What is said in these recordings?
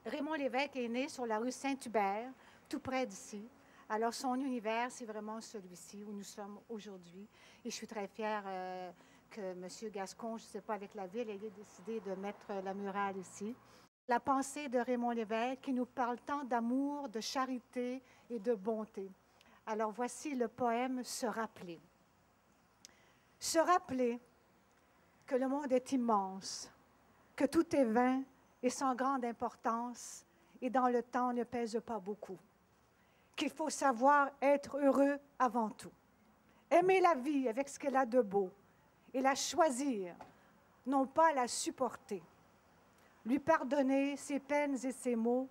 Raymond Lévesque est né sur la rue Saint-Hubert, tout près d'ici. Alors, son univers, c'est vraiment celui-ci où nous sommes aujourd'hui. Et je suis très fière que M. Gascon, je ne sais pas, avec la ville, ait décidé de mettre la murale ici. La pensée de Raymond Lévesque qui nous parle tant d'amour, de charité et de bonté. Alors, voici le poème Se rappeler. Se rappeler que le monde est immense, que tout est vain et sans grande importance, et dans le temps ne pèse pas beaucoup. Qu'il faut savoir être heureux avant tout. Aimer la vie avec ce qu'elle a de beau, et la choisir, non pas la supporter. Lui pardonner ses peines et ses maux,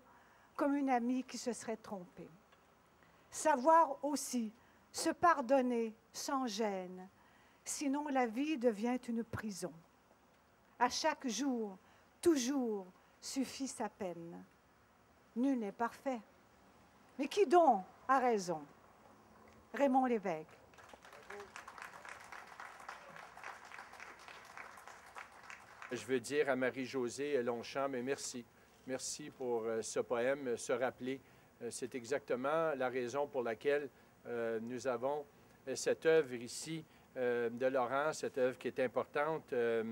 comme une amie qui se serait trompée. Savoir aussi se pardonner sans gêne, sinon la vie devient une prison. À chaque jour, toujours, suffit sa peine. Nul n'est parfait. Mais qui donc a raison? Raymond Lévesque. Je veux dire à Marie-Josée Longchamp, mais merci. Merci pour ce poème, Se rappeler. C'est exactement la raison pour laquelle nous avons cette œuvre ici de Laurent, cette œuvre qui est importante de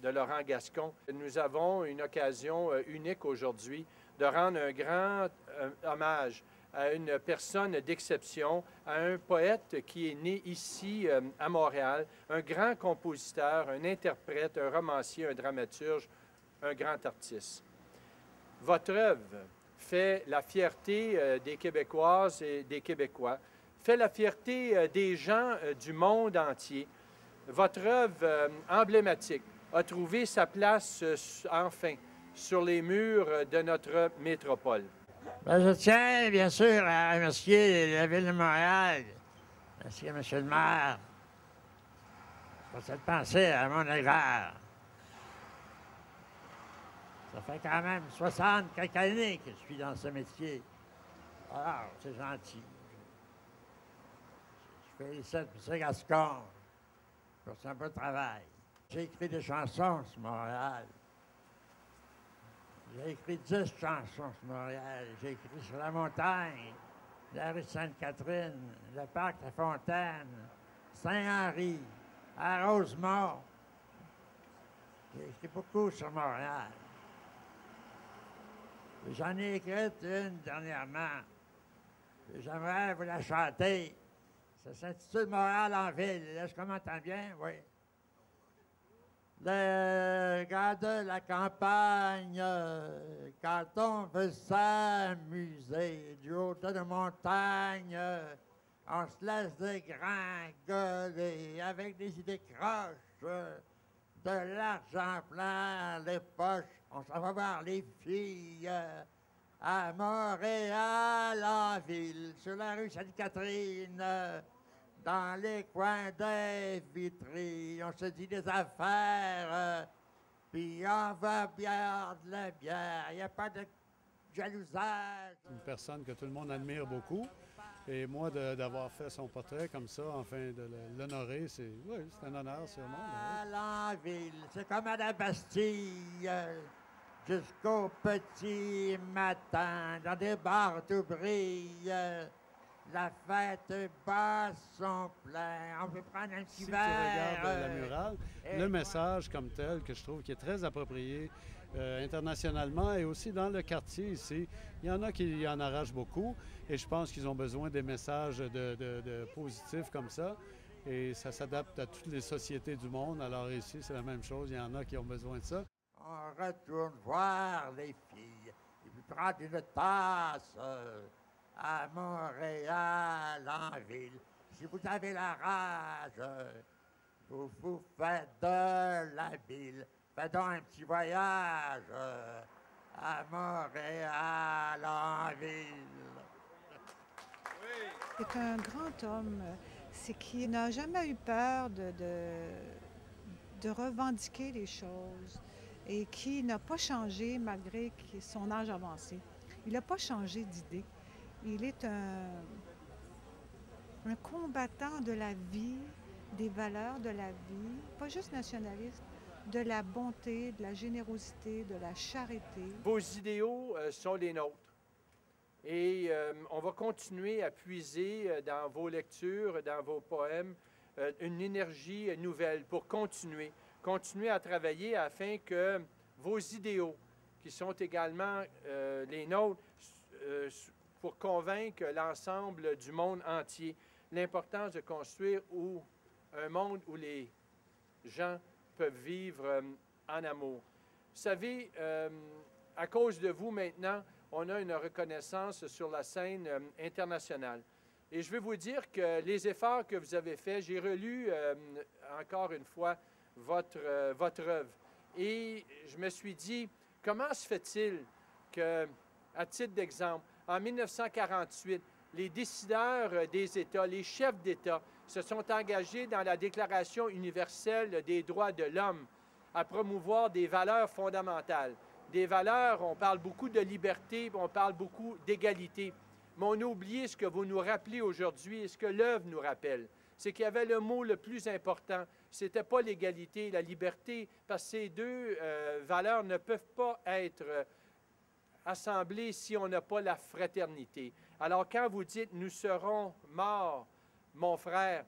Laurent Gascon. Nous avons une occasion unique aujourd'hui de rendre un grand hommage à une personne d'exception, à un poète qui est né ici à Montréal, un grand compositeur, un interprète, un romancier, un dramaturge, un grand artiste. Votre œuvre fait la fierté des Québécoises et des Québécois, fait la fierté des gens du monde entier. Votre œuvre emblématique a trouvé sa place enfin sur les murs de notre métropole. Ben, je tiens, bien sûr, à remercier la Ville de Montréal, merci à M. le maire pour cette pensée à mon égard. Ça fait quand même 60 quelques années que je suis dans ce métier. Alors, c'est gentil. Je félicite M. Gascon pour son beau travail. J'ai écrit des chansons sur Montréal. J'ai écrit 10 chansons sur Montréal. J'ai écrit sur la montagne, la rue Sainte-Catherine, le parc La Fontaine, Saint-Henri, à Rosemont. J'ai écrit beaucoup sur Montréal. J'en ai écrit une dernièrement. J'aimerais vous la chanter. Ça s'intitule Montréal en ville. Est-ce qu'on m'entend bien? Oui. Les gars de la campagne, quand on veut s'amuser du haut de montagne, on se laisse dégringoler avec des idées croches, de l'argent plein les poches. On s'en va voir les filles à Montréal en ville, sur la rue Sainte-Catherine. Dans les coins des vitrines, on se dit des affaires, puis on va boire de la bière, il n'y a pas de jalousage. Une personne que tout le monde admire beaucoup, et moi d'avoir fait son portrait comme ça, enfin de l'honorer, c'est un honneur sûrement. À la ville, c'est comme à la Bastille, jusqu'au petit matin, dans des bars tout brillent. La fête basse son plein. On peut prendre un petit si verre. Si tu regardes la murale, le message comme tel, que je trouve qui est très approprié internationalement et aussi dans le quartier ici, il y en a qui en arrachent beaucoup et je pense qu'ils ont besoin des messages de positifs comme ça. Et ça s'adapte à toutes les sociétés du monde. Alors ici, c'est la même chose. Il y en a qui ont besoin de ça. On retourne voir les filles et puis prendre une tasse. À Montréal, en ville. Si vous avez la rage, vous vous faites de la ville. Faites donc un petit voyage à Montréal, en ville. C'est un grand homme, c'est qu'il n'a jamais eu peur de revendiquer les choses et qui n'a pas changé malgré son âge avancé. Il n'a pas changé d'idée. Il est un combattant de la vie, des valeurs de la vie, pas juste nationaliste, de la bonté, de la générosité, de la charité. Vos idéaux sont les nôtres. Et on va continuer à puiser dans vos lectures, dans vos poèmes, une énergie nouvelle pour continuer à travailler afin que vos idéaux, qui sont également les nôtres, pour convaincre l'ensemble du monde entier, l'importance de construire un monde où les gens peuvent vivre en amour. Vous savez, à cause de vous maintenant, on a une reconnaissance sur la scène internationale. Et je veux vous dire que les efforts que vous avez faits, j'ai relu encore une fois votre œuvre. Et je me suis dit, comment se fait-il que, à titre d'exemple, en 1948, les décideurs des États, les chefs d'État, se sont engagés dans la Déclaration universelle des droits de l'homme à promouvoir des valeurs fondamentales. Des valeurs, on parle beaucoup de liberté, on parle beaucoup d'égalité. Mais on a oublié ce que vous nous rappelez aujourd'hui et ce que l'œuvre nous rappelle. C'est qu'il y avait le mot le plus important. Ce n'était pas l'égalité, la liberté, parce que ces deux valeurs ne peuvent pas être assemblées si on n'a pas la fraternité. Alors quand vous dites « nous serons morts », mon frère,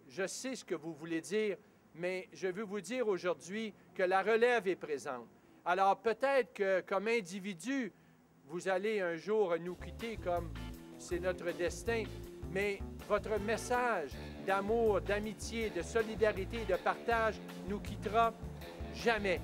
je sais ce que vous voulez dire, mais je veux vous dire aujourd'hui que la relève est présente. Alors peut-être que comme individu, vous allez un jour nous quitter comme c'est notre destin, mais votre message d'amour, d'amitié, de solidarité, de partage nous quittera jamais.